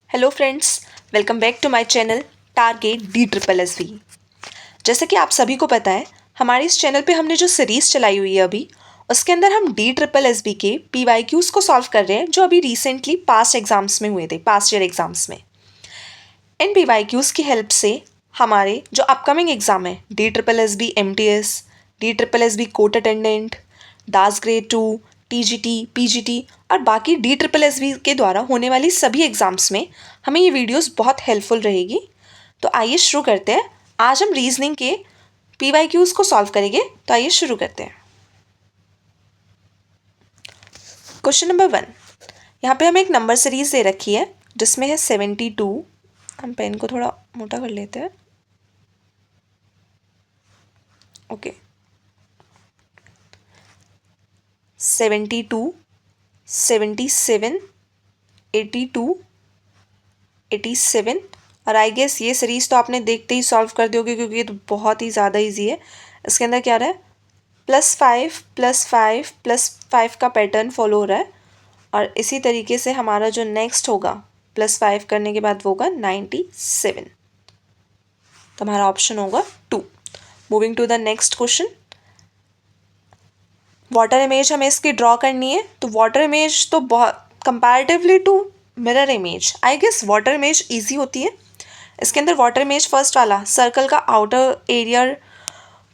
Hello friends, welcome back to my channel target DSSV। जैसे कि आप सभी को पता है, हमारे इस चैनल पे हमने जो सीरीज़ चलाई हुई है अभी, उसके अंदर हम DSSB के PYQs को सॉल्व कर रहे हैं जो अभी रिसेंटली पास्ट एग्जाम्स में हुए थे, पास्ट ईयर एग्जाम्स में। इन PYQs की हेल्प से हमारे जो अपकमिंग एग्ज़ाम है DSSB MTS, DSSB court attendant, DASS grade 2, TGT, PGT और बाकी DSSB के द्वारा होने वाली सभी एग्ज़ाम्स में हमें ये वीडियोस बहुत हेल्पफुल रहेगी। तो आइए शुरू करते हैं। आज हम रीजनिंग के PYQs को सॉल्व करेंगे। तो आइए शुरू करते हैं। क्वेश्चन नंबर 1, यहाँ पे हमें एक नंबर सीरीज दे रखी है जिसमें है 72। हम पेन को थोड़ा मोटा कर लेते हैं। ओके, 72, 77, 82, 87 और आई गेस ये सीरीज़ तो आपने देखते ही सॉल्व कर दोगे क्योंकि ये तो बहुत ही ज़्यादा इजी है। इसके अंदर क्या रहा है, +5 +5 +5 का पैटर्न फॉलो हो रहा है और इसी तरीके से हमारा जो नेक्स्ट होगा +5 करने के बाद वो होगा 97। तो हमारा ऑप्शन होगा 2। Moving to the next question. Water image हमें इसकी ड्रॉ करनी है। तो वाटर इमेज तो बहुत comparatively to mirror image, I guess water image easy होती है। इसके अंदर वाटर इमेज फर्स्ट वाला सर्कल का आउटर एरिया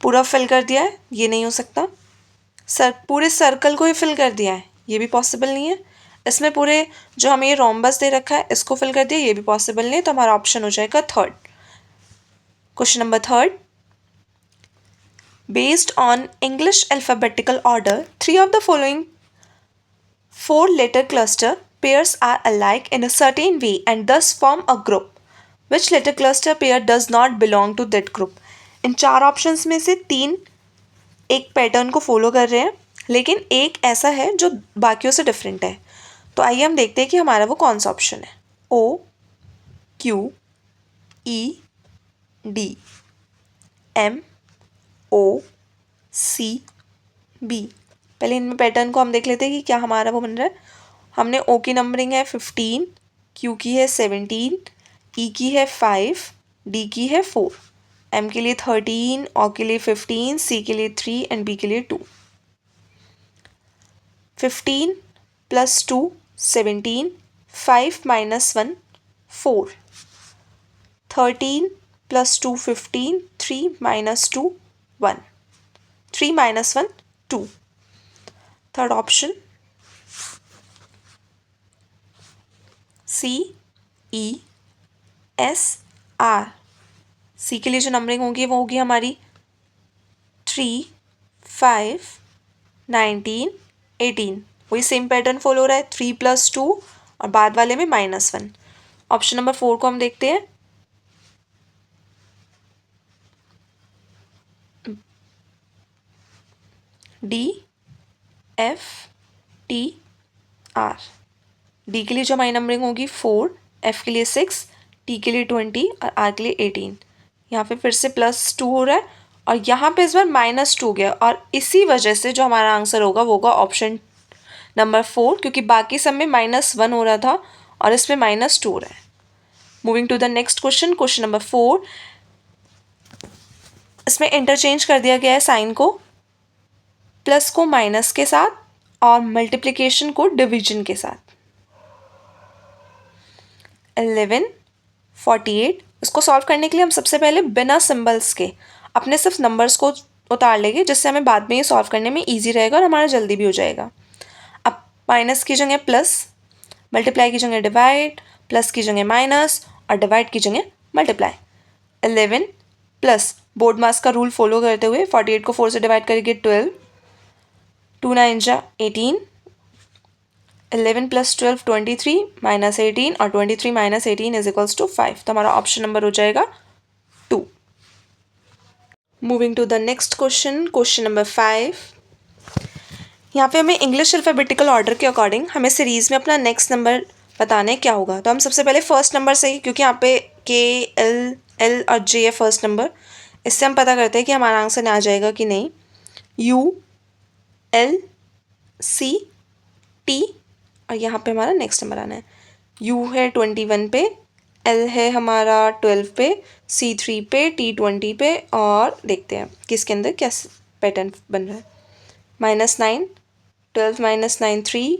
पूरा फिल कर दिया है, ये नहीं हो सकता। पूरे सर्कल को ही फिल कर दिया है, ये भी पॉसिबल नहीं है। इसमें पूरे जो हमें ये रोम्बस दे रखा है इसको फिल कर दिया, ये भी पॉसिबल नहीं है। तो हमारा ऑप्शन हो जाएगा third. Question number third. Based on English alphabetical order, 3 of the following 4-letter cluster pairs are alike in a certain way and thus form a group. Which letter cluster pair does not belong to that group? In 4 options में से 3 एक pattern को follow कर रहे हैं, लेकिन एक ऐसा है जो बाकियों से डिफरेंट है। तो आइए हम देखते हैं कि हमारा वो कौन सा ऑप्शन है। OQEDMOCB। पहले इनमें पैटर्न को हम देख लेते हैं कि क्या हमारा वो बन रहा है। हमने O की नंबरिंग है 15, Q की है 17, E की है 5, D की है 4, M के लिए 13, O के लिए 15, C के लिए 3 एंड B के लिए 2। 15 + 2 17, 5 - 1 4, 13 + 2 15, 3 - 2 1, 3 - 1 2। Third option CESR। सी के लिए जो नंबरिंग होगी वो होगी हमारी 3 5 19 18। वही सेम पैटर्न फॉलो हो रहा है, 3 + 2 और बाद वाले में -1। ऑप्शन नंबर 4 को हम देखते हैं। DFTR। डी के लिए जो हमारी नंबरिंग होगी 4, F के लिए 6, T के लिए 20 और R के लिए 18। यहाँ पे फिर से +2 हो रहा है और यहाँ पे इस बार -2 गया और इसी वजह से जो हमारा आंसर होगा वो होगा ऑप्शन नंबर 4, क्योंकि बाकी सब में -1 हो रहा था और इसमें -2 हो रहा है। Moving to the next question, question number 4। इसमें इंटरचेंज कर दिया गया है साइन को, प्लस को माइनस के साथ और मल्टीप्लिकेशन को डिवीजन के साथ। 11 48। इसको सॉल्व करने के लिए हम सबसे पहले बिना सिंबल्स के अपने सिर्फ नंबर्स को उतार लेंगे, जिससे हमें बाद में ये सॉल्व करने में ईजी रहेगा और हमारा जल्दी भी हो जाएगा। अब माइनस की जगह प्लस, मल्टीप्लाई की जगह डिवाइड, प्लस की जगह माइनस और डिवाइड की जगह मल्टीप्लाई। 11 प्लस बोर्ड मास का रूल फॉलो करते हुए 48 को 4 से डिवाइड करेंगे 12, 2 9 जा 18, 11 + 12 23 - 18 और 23 - 18 = 5। तो हमारा ऑप्शन नंबर हो जाएगा 2। Moving to the next question, question number 5। यहाँ पे हमें इंग्लिश अल्फ़ाबेटिकल ऑर्डर के अकॉर्डिंग हमें सीरीज़ में अपना नेक्स्ट नंबर बताना है क्या होगा। तो हम सबसे पहले फर्स्ट नंबर से ही, क्योंकि यहाँ पे KL और J है फर्स्ट नंबर, इससे हम पता करते हैं कि हमारा आंसर आ जाएगा कि नहीं। ULCT और यहाँ पे हमारा नेक्स्ट नंबर आना है U है 21 पे, L है हमारा 12 पे, C3 पे, T20 पे, और देखते हैं किसके अंदर क्या पैटर्न बन रहा है। -9, 12 -9 3,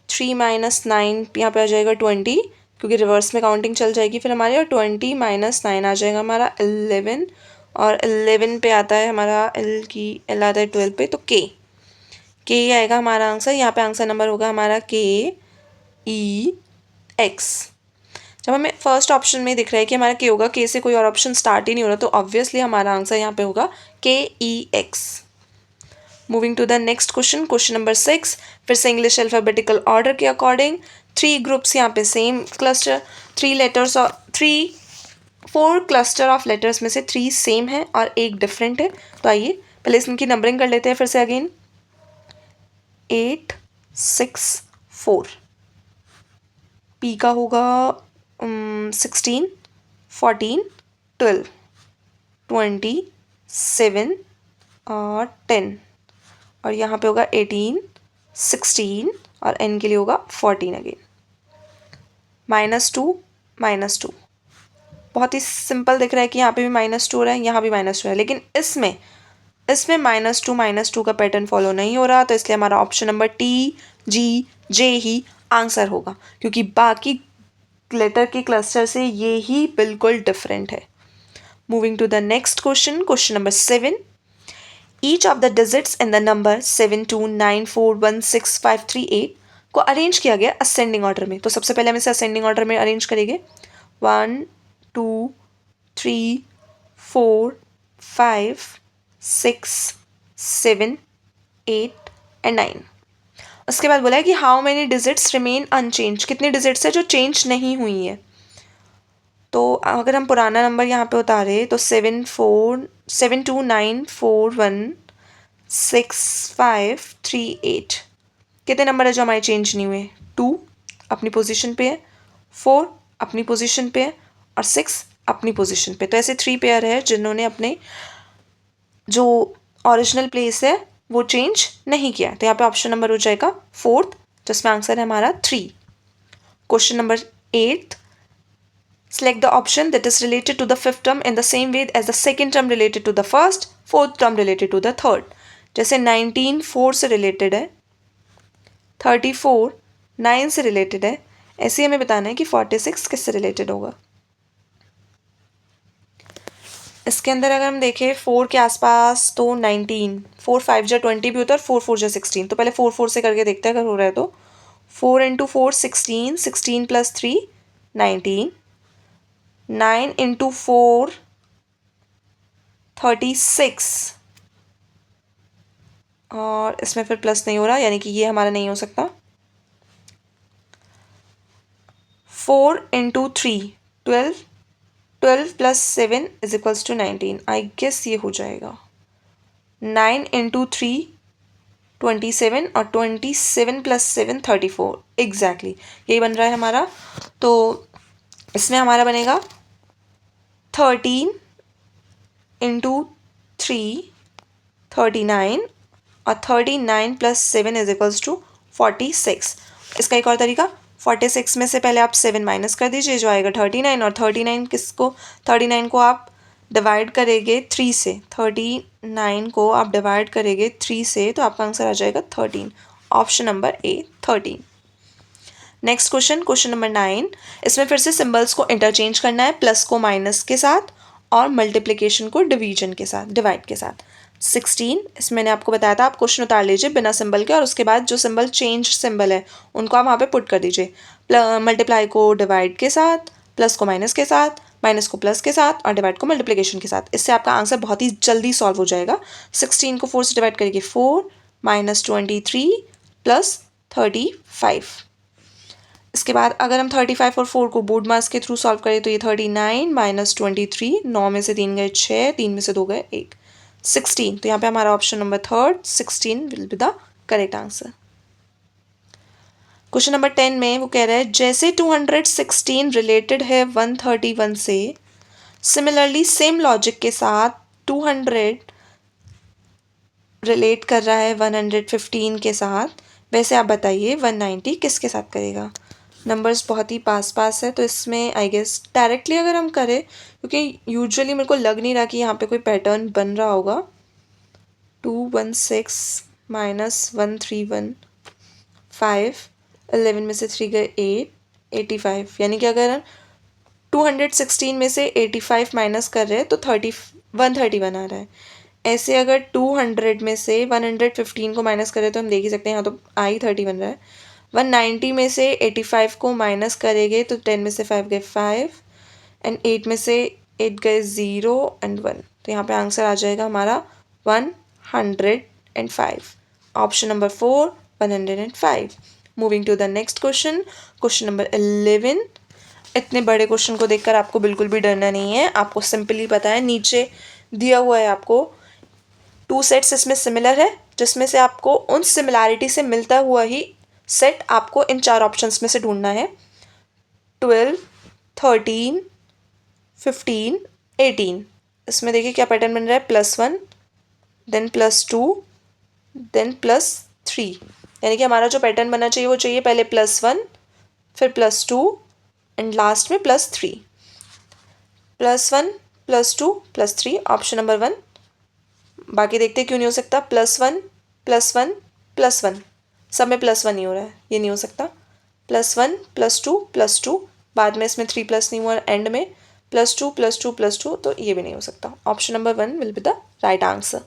3 -9 यहाँ पे आ जाएगा 20, क्योंकि रिवर्स में काउंटिंग चल जाएगी फिर हमारी, और 20 -9 आ जाएगा हमारा 11, और 11 पे आता है हमारा L आता है 12 पे, तो K आएगा हमारा आंसर। यहाँ पे आंसर नंबर होगा हमारा KEX। जब हमें फर्स्ट ऑप्शन में दिख रहा है कि हमारा K होगा, K से कोई और ऑप्शन स्टार्ट ही नहीं हो रहा, तो ऑब्वियसली हमारा आंसर यहाँ पे होगा KEX। Moving to the next question, question number 6, फिर से इंग्लिश अल्फ़ाबेटिकल ऑर्डर के अकॉर्डिंग 3 ग्रुप्स यहाँ पे सेम क्लस्टर, 3 लेटर्स और 4 क्लस्टर ऑफ लेटर्स में से 3 सेम है और एक डिफरेंट है। तो आइए पहले इनकी नंबरिंग कर लेते हैं फिर से अगेन। 8 6 4, P का होगा 16 14 12 27 और 10, और यहाँ पे होगा 18 16, और N के लिए होगा 14 अगेन। -2 -2, बहुत ही सिंपल दिख रहा है कि यहाँ पे भी -2 हो रहा है, यहाँ भी -2 है, लेकिन इसमें -2 का पैटर्न फॉलो नहीं हो रहा, तो इसलिए हमारा ऑप्शन नंबर TGJ ही आंसर होगा, क्योंकि बाकी लेटर के क्लस्टर से ये ही बिल्कुल डिफरेंट है। Moving to the next question, question number 7, each of the digits in the number 7 2 9 4 1 6 5 3 8 को अरेंज किया गया असेंडिंग ऑर्डर में। तो सबसे पहले हम इसे असेंडिंग ऑर्डर में अरेंज करेंगे। 1 2 3 4 5 6 7 8 एंड 9। उसके बाद बोला है कि how many digits remain unchange, कितनी डिजिट्स है जो चेंज नहीं हुई है। तो अगर हम पुराना नंबर यहाँ पे उतारे तो 7 2 9 4 1 6 5 3 8, कितने नंबर है जो हमारे चेंज नहीं हुए। 2 अपनी पोजीशन पे है, 4 अपनी पोजीशन पे है, और 6 अपनी पोजीशन पे। तो ऐसे 3 पेयर है जिन्होंने अपने जो ओरिजिनल प्लेस है वो चेंज नहीं किया। तो यहाँ पे ऑप्शन नंबर हो जाएगा 4th, जिसमें आंसर है हमारा 3। Question number 8, select the option that is related to the fifth term in the same way as the second term related to the first, fourth term related to the third। जैसे 19 4 से related है, 34 9 से related है, ऐसे हमें बताना है कि 46 किससे रिलेटेड होगा। इसके अंदर अगर हम देखें 4 के आसपास तो 19, 4 5 जा 20 भी होता है और 4 4 जा 16। तो पहले 4 4 से करके देखते हैं अगर हो रहा है तो। 4 × 4 16, 16 + 3 19, 9 × 4 36, और इसमें फिर प्लस नहीं हो रहा, यानी कि ये हमारा नहीं हो सकता। 4 × 3 12, 12 + 7 = 19, आई गेस ये हो जाएगा। 9 × 3 27, और 27 + 7 34, एग्जैक्टली यही बन रहा है हमारा। तो इसमें हमारा बनेगा 13 × 3 39, और 39 + 7 = 46। इसका एक और तरीका, 46 में से पहले आप 7 माइनस कर दीजिए जो आएगा 39, और 39 को आप डिवाइड करेंगे 3 से, 39 को आप डिवाइड करेंगे 3 से, तो आपका आंसर आ जाएगा 13। Option number A 13। Next question, question number 9, इसमें फिर से सिंबल्स को इंटरचेंज करना है, प्लस को माइनस के साथ और मल्टीप्लिकेशन को डिवीजन के साथ, डिवाइड के साथ। 16, इसमें मैंने आपको बताया था आप क्वेश्चन उतार लीजिए बिना सिंबल के, और उसके बाद जो सिंबल चेंज सिंबल है उनको आप वहाँ पे पुट कर दीजिए। मल्टीप्लाई को डिवाइड के साथ, प्लस को माइनस के साथ, माइनस को प्लस के साथ, और डिवाइड को मल्टीप्लिकेशन के साथ। इससे आपका आंसर बहुत ही जल्दी सॉल्व हो जाएगा। 16 को 4 से डिवाइड करेंगे 4 -23 + 35। इसके बाद अगर हम 35 और 4 को बोर्ड मास के थ्रू सॉल्व करें तो ये 39 -23, 9 में से 3 गए 6, 3 में से 2 गए 1, 16। तो यहाँ पे हमारा option number 3 16 will be the correct answer. Question number 10 में वो कह रहा है जैसे 216 रिलेटेड है 131 से, सिमिलरली सेम लॉजिक के साथ 200 रिलेट कर रहा है 115 के साथ, वैसे आप बताइए 190 किसके साथ करेगा। नंबर्स बहुत ही पास पास है, तो इसमें आई गेस डायरेक्टली अगर हम करें, क्योंकि यूजुअली मेरे को लग नहीं रहा कि यहाँ पे कोई पैटर्न बन रहा होगा। 216 माइनस 131 5, 11 में से 3 गए 8, 85, यानी कि अगर 216 में से 85 माइनस कर रहे हैं तो 131 आ रहा है। ऐसे अगर 200 में से 115 को माइनस करें तो हम देख ही सकते हैं, यहाँ तो आई 30 बन रहा है। 190 में से 85 को माइनस करेंगे तो 10 में से 5 गए 5 एंड 8 में से 8 गए 0 एंड 1, तो यहाँ पे आंसर आ जाएगा हमारा 105। Option number 4 105। Moving to the next question, question number 11। इतने बड़े क्वेश्चन को देखकर आपको बिल्कुल भी डरना नहीं है, आपको सिंपली पता है, नीचे दिया हुआ है आपको 2 सेट्स इसमें सिमिलर है, जिसमें से आपको उन सिमिलैरिटी से मिलता हुआ ही सेट आपको इन 4 ऑप्शंस में से ढूंढना है। 12, 13, 15, 18। इसमें देखिए क्या पैटर्न बन रहा है, +1 देन +2 देन +3, यानी कि हमारा जो पैटर्न बनना चाहिए वो चाहिए पहले +1 फिर +2 एंड लास्ट में +3। +1 +2 +3 ऑप्शन नंबर 1। बाकी देखते क्यों नहीं हो सकता, +1 +1 +1, सब में +1 ही हो रहा है, ये नहीं हो सकता। +1 +2 +2, बाद में इसमें 3 प्लस नहीं हुआ, एंड में +2 +2 +2, तो ये भी नहीं हो सकता। Option number 1 will be the right answer.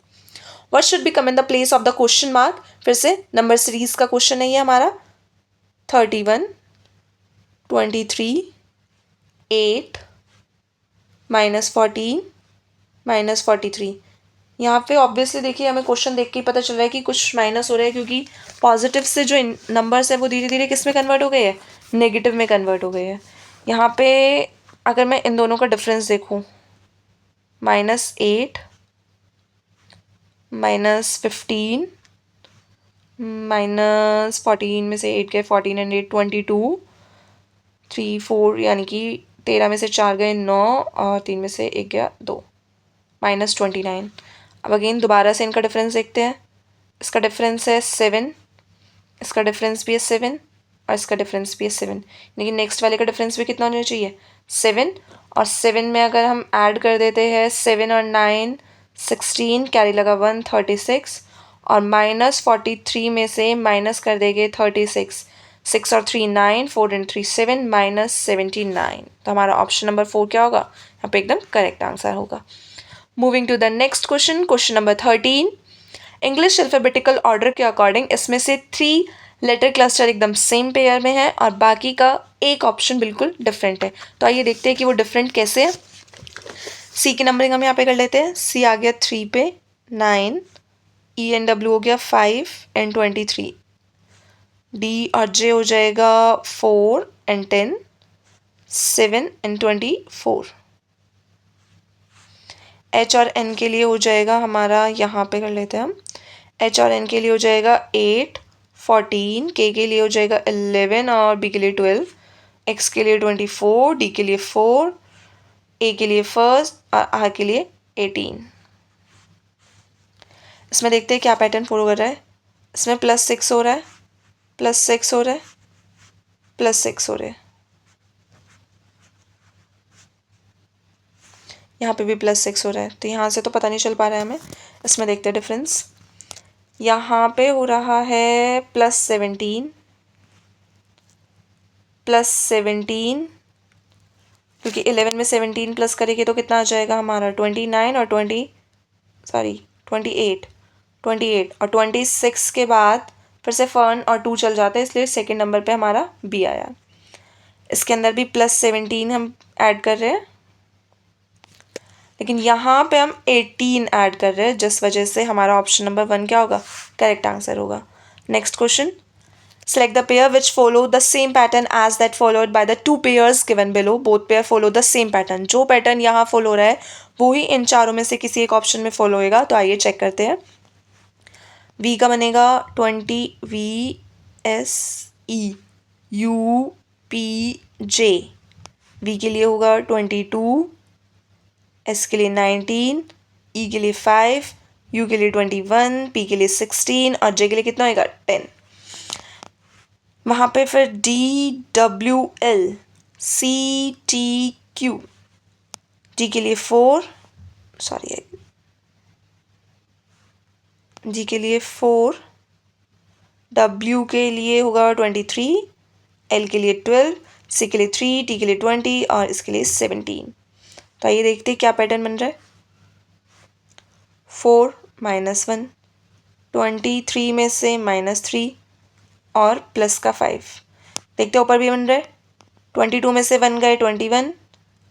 What should be come in the place of the question mark, फिर से नंबर सीरीज का क्वेश्चन है ये हमारा। 31, 23, 8, -14, -43। यहाँ पे ऑब्वियसली देखिए हमें क्वेश्चन देख के ही पता चल रहा है कि कुछ माइनस हो रहा है, क्योंकि पॉजिटिव से जो नंबर्स है वो धीरे धीरे किस में कन्वर्ट हो गए हैं, नेगेटिव में कन्वर्ट हो गए हैं। यहाँ पे अगर मैं इन दोनों का डिफरेंस देखूँ, -8 -15 -14 में से 8 गए 14 एंड 8 22, 3 4, यानी कि 13 में से 4 गए 9 और 3 में से 1 गया 2, -29। अब अगेन दोबारा से इनका डिफरेंस देखते हैं। इसका डिफरेंस है 7, इसका डिफरेंस भी है 7 और इसका डिफरेंस भी है 7, लेकिन नेक्स्ट वाले का डिफरेंस भी कितना होना चाहिए, 7, और 7 में अगर हम ऐड कर देते हैं 7 और 9 16, कैरी लगा 1 36, और -43 में से माइनस कर देंगे 36, 6 और 3 9, 4 एंड 3 7, -79, तो हमारा ऑप्शन नंबर 4 क्या होगा, यहाँ पे एकदम करेक्ट आंसर होगा। Moving to the next question, question number 13। English alphabetical order के अकॉर्डिंग इसमें से 3 लेटर क्लस्टर एकदम सेम पेयर में है और बाकी का एक ऑप्शन बिल्कुल डिफरेंट है। तो आइए देखते हैं कि वो डिफरेंट कैसे है। सी की नंबरिंग हम यहाँ पे कर लेते हैं। सी आ गया 3 पे 9, ई एंड डब्ल्यू हो गया 5 एंड 23, डी और जे हो जाएगा 4 एंड 10, 7 एंड 24। एच और एन के लिए हो जाएगा हमारा, यहाँ पे कर लेते हैं हम, एच और एन के लिए हो जाएगा 8, 14, के लिए हो जाएगा 11 और बी के लिए 12, एक्स के लिए 24, डी के लिए 4, ए के लिए 1 और आर के लिए 18। इसमें देखते हैं क्या पैटर्न फॉलो कर रहा है। इसमें +6 हो रहा है, +6 हो रहा है, +6 हो रहा है, यहाँ पे भी +6 हो रहा है, तो यहाँ से तो पता नहीं चल पा रहा है हमें। इसमें देखते हैं डिफरेंस। यहाँ पे हो रहा है +17, +17, क्योंकि 11 में 17 प्लस करेंगे तो कितना आ जाएगा हमारा 29 और 28, 28 और 26 के बाद फिर से 1 और 2 चल जाते हैं, इसलिए सेकंड नंबर पे हमारा बी आया। इसके अंदर भी +17 हम ऐड कर रहे हैं, लेकिन यहाँ पे हम 18 ऐड कर रहे हैं, जिस वजह से हमारा ऑप्शन नंबर 1 क्या होगा, करेक्ट आंसर होगा। Next question, select the pair which follow the same pattern as that followed by the 2 pairs given below. Both pair follow the same pattern. जो पैटर्न यहाँ फॉलो हो रहा है वो ही इन चारों में से किसी एक ऑप्शन में फॉलो होएगा। तो आइए चेक करते हैं। V का बनेगा 20, VSE UPJ। V के लिए होगा 22, S के लिए 19, E के लिए 5, U के लिए 21, P के लिए 16 और J के लिए कितना होगा 10। वहाँ पे फिर DWL CTQ, D के लिए 4, सॉरी D के लिए 4, W के लिए होगा 23, L के लिए 12, C के लिए 3, T के लिए 20 और इसके लिए 17। तो आइए देखते हैं क्या पैटर्न बन रहा है। 4 -1, 23 में से -3 और प्लस का 5। देखते ऊपर भी बन रहा है। 22 में से 1 गए 21,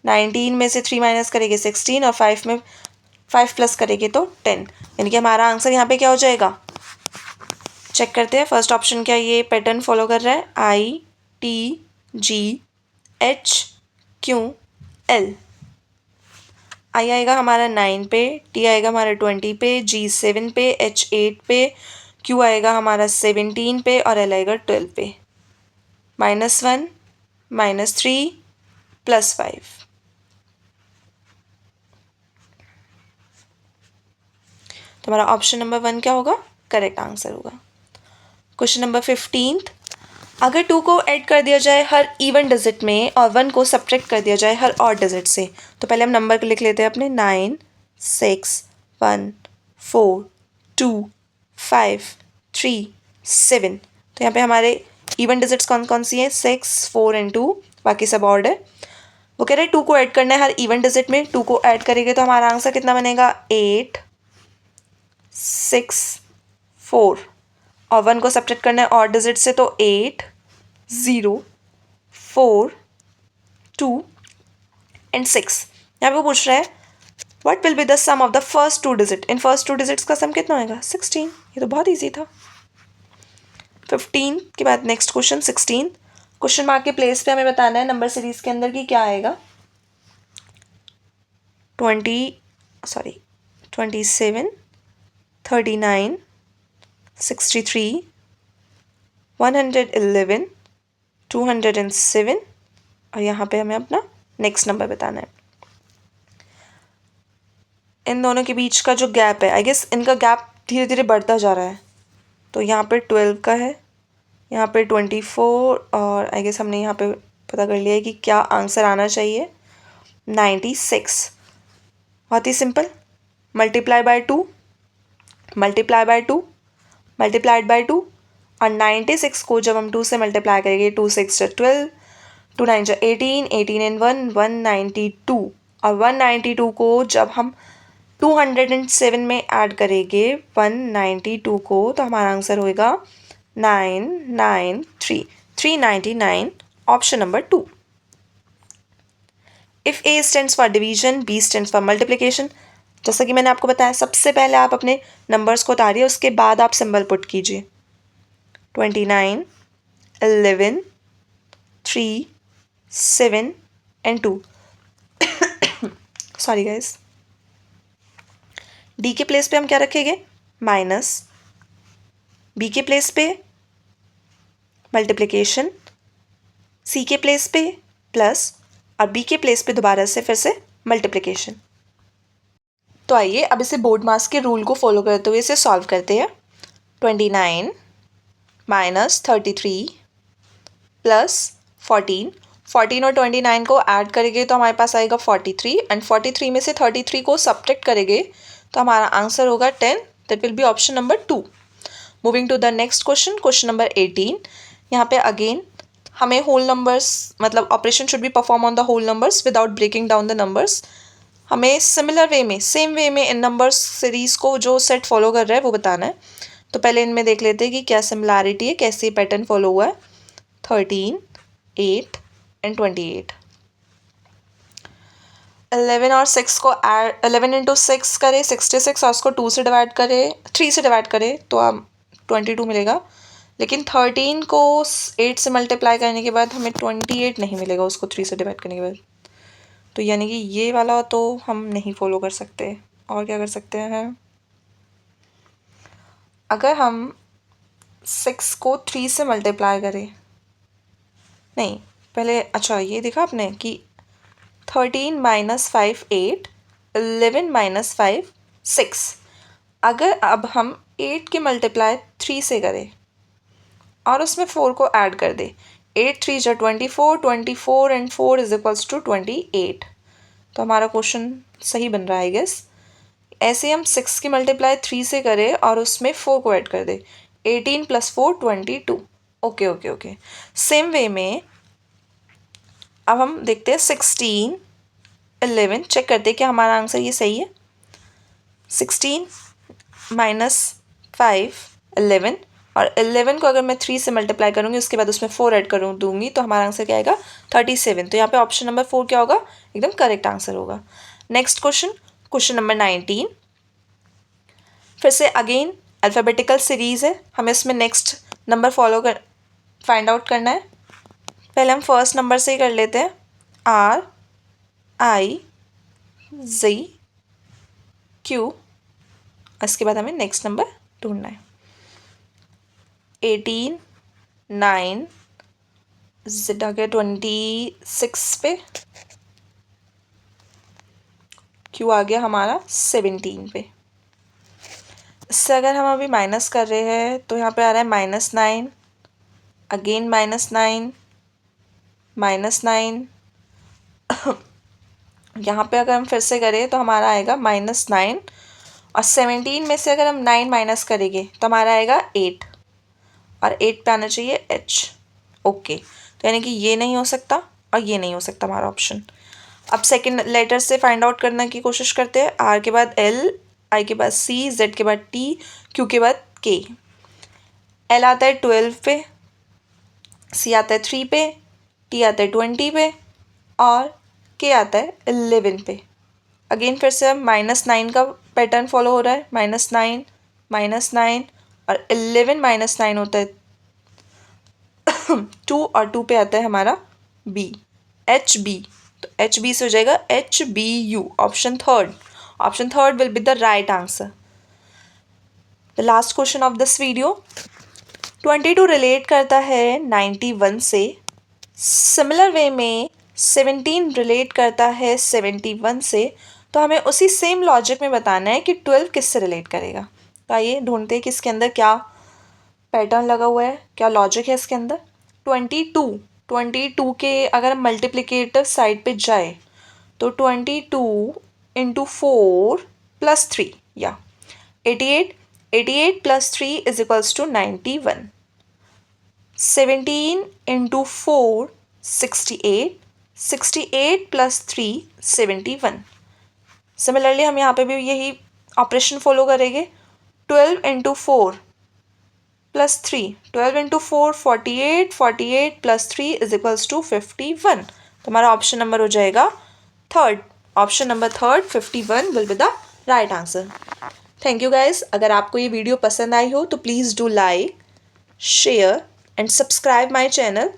19 में से 3 माइनस करेंगे 16 और 5 में 5 प्लस करेंगे तो 10। यानी कि हमारा आंसर यहाँ पे क्या हो जाएगा, चेक करते हैं। फर्स्ट ऑप्शन क्या ये पैटर्न फॉलो कर रहा है, ITGHQL। आई आएगा हमारा 9 पे, T आएगा हमारा 20 पे, G 7 पे, H 8 पे, Q आएगा हमारा 17 पे और L आएगा 12 पे। -1 -3 +5। तो हमारा ऑप्शन नंबर 1 क्या होगा, करेक्ट आंसर होगा। क्वेश्चन नंबर 15, अगर 2 को ऐड कर दिया जाए हर इवन डिजिट में और 1 को सब्ट्रैक्ट कर दिया जाए हर ऑड डिजिट से, तो पहले हम नंबर लिख लेते हैं अपने। 9 6 1 4 2 5 3 7। तो यहाँ पे हमारे इवन डिजिट्स कौन कौन सी हैं, 6 4 एंड 2, बाकी सब ऑड है। वो कह रहे हैं 2 को ऐड करना है हर इवन डिजिट में। 2 को ऐड करेंगे तो हमारा आंसर कितना बनेगा, 8 6 4 और 1 को सब्ट्रैक्ट करना है ऑड डिजिट से, तो 8 0 4 2 एंड 6। यहाँ पे वो पूछ रहा है what will be the sum of the first 2 digit. इन फर्स्ट 2 डिजिट्स का सम कितना होगा, 16। ये तो बहुत ईजी था। 15 के बाद नेक्स्ट क्वेश्चन 16। क्वेश्चन मार्क के प्लेस पे हमें बताना है नंबर सीरीज के अंदर की क्या आएगा। 27 39 63 111 207 और यहाँ पे हमें अपना नेक्स्ट नंबर बताना है। इन दोनों के बीच का जो गैप है, आई गेस इनका गैप धीरे धीरे बढ़ता जा रहा है। तो यहाँ पे 12 का है, यहाँ पे 24 और आई गेस हमने यहाँ पे पता कर लिया है कि क्या आंसर आना चाहिए, 96। बहुत ही simple, multiply by 2 multiply by 2 multiplied by 2 और 96 को जब हम 2 से मल्टीप्लाई करेंगे, 2 6 12, 2 9 18, 18 एंड 1 192 और 192 को जब हम 207 में ऐड करेंगे 192 को, तो हमारा आंसर होएगा 993 399, option number 2। If A stands for division, B stands for multiplication, जैसा कि मैंने आपको बताया सबसे पहले आप अपने नंबर्स को उतारिए, उसके बाद आप सिंबल पुट कीजिए। 29 11 3 7 एंड 2। Sorry guys. D के प्लेस पे हम क्या रखेंगे, माइनस, B के प्लेस पे मल्टीप्लिकेशन, C के प्लेस पे प्लस और B के प्लेस पे दोबारा से फिर से मल्टीप्लिकेशन। तो आइए अब इसे बोर्ड मास के रूल को फॉलो करते हुए इसे सॉल्व करते हैं। 29 माइनस 33 प्लस 14 14 और 29 को ऐड करेंगे तो हमारे पास आएगा 43 एंड 43 में से 33 को सब्ट्रैक्ट करेंगे तो हमारा आंसर होगा 10। That will be option number 2। Moving to the next question, question number 18। यहाँ पे अगेन हमें होल नंबर्स, मतलब operation should be perform on the whole numbers without breaking down the numbers. हमें सिमिलर वे में, same वे में इन numbers series को जो set follow कर रहा है वो बताना है। तो पहले इनमें देख लेते हैं कि क्या सिमिलैरिटी है, कैसे पैटर्न फॉलो हुआ है। 13 8 एंड 28। 11 और 6 को ऐड, 11 इंटू 6 करें 66 और उसको 2 से डिवाइड करें, 3 से डिवाइड करें तो हम 22 मिलेगा। लेकिन 13 को 8 से मल्टीप्लाई करने के बाद हमें 28 नहीं मिलेगा, उसको 3 से डिवाइड करने के बाद। तो यानी कि ये वाला तो हम नहीं फॉलो कर सकते। और क्या कर सकते हैं, अगर हम 6 को 3 से मल्टीप्लाई करें, नहीं पहले, अच्छा ये देखा आपने कि 13 माइनस 5 8, 11 माइनस 5 6। अगर अब हम 8 के मल्टीप्लाई 3 से करें और उसमें 4 को ऐड कर दे। 8 3 जा 24, 24 एंड 4 इज इक्वल्स टू 28। तो हमारा क्वेश्चन सही बन रहा है आई गेस। ऐसे हम 6 की मल्टीप्लाई 3 से करें और उसमें 4 को ऐड कर दे। 18 + 4 22। Okay okay okay. Same way में अब हम देखते हैं 16 11 चेक करते हैं क्या हमारा आंसर ये सही है। 16 - 5 11 और 11 को अगर मैं 3 से मल्टीप्लाई करूँगी उसके बाद उसमें 4 ऐड करूँ दूंगी तो हमारा आंसर क्या आएगा 37। तो यहाँ पे ऑप्शन नंबर 4 क्या होगा, एकदम करेक्ट आंसर होगा। Next question number 19। फिर से अगेन अल्फ़ाबेटिकल सीरीज़ है, हमें इसमें नेक्स्ट नंबर फाइंड आउट करना है। पहले हम फर्स्ट नंबर से ही कर लेते हैं। RIZ Q। इसके बाद हमें नेक्स्ट नंबर ढूंढना है। 18 9 Z आ गया 26 पे, Q आ गया हमारा 17 पे। इससे अगर हम अभी माइनस कर रहे हैं तो यहाँ पे आ रहा है -9 अगेन -9 -9। यहाँ पे अगर हम फिर से करें तो हमारा आएगा -9 और 17 में से अगर हम 9 माइनस करेंगे तो हमारा आएगा 8 और 8 पे आना चाहिए H। ओके, तो यानी कि ये नहीं हो सकता और ये नहीं हो सकता हमारा ऑप्शन। अब सेकंड लेटर से फाइंड आउट करने की कोशिश करते हैं। R के बाद L, I के बाद C, Z के बाद T, Q के बाद K। L आता है 12 पे, C आता है 3 पे, T आता है 20 पे और K आता है 11 पे। अगेन फिर से अब -9 का पैटर्न फॉलो हो रहा है। -9 -9 और 11 -9 होता है 2 और 2 पे आता है हमारा B, HB। तो HB से हो जाएगा HBU। Option third will be the right answer. The last question of this video. 22 relate करता है 91 से। सिमिलर वे में 17 रिलेट करता है 71 से। तो हमें उसी सेम लॉजिक में बताना है कि 12 किससे रिलेट करेगा। तो आइए ढूंढते हैं कि इसके अंदर क्या पैटर्न लगा हुआ है, क्या लॉजिक है इसके अंदर। 22 के अगर हम मल्टीप्लिकेटिव साइड पे जाए तो 22 × 4 + 3 या 88 + 3 इज इक्वल्स टू 91। 17 × 4 68 68 + 3 71। सिमिलरली हम यहाँ पे भी यही ऑपरेशन फॉलो करेंगे। 12 × 4 + 3 12 × 4 48 48 + 3 इज इक्वल्स टू 51। तो हमारा ऑप्शन नंबर हो जाएगा third. Option number third 51 will be the right answer. Thank you guys. अगर आपको ये वीडियो पसंद आई हो तो please do like, share and subscribe my channel.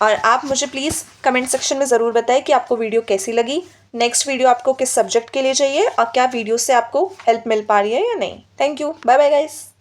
और आप मुझे प्लीज़ कमेंट सेक्शन में ज़रूर बताएं कि आपको वीडियो कैसी लगी, नेक्स्ट वीडियो आपको किस सब्जेक्ट के लिए चाहिए और क्या वीडियो से आपको हेल्प मिल पा रही है या नहीं। Thank you, bye bye guys.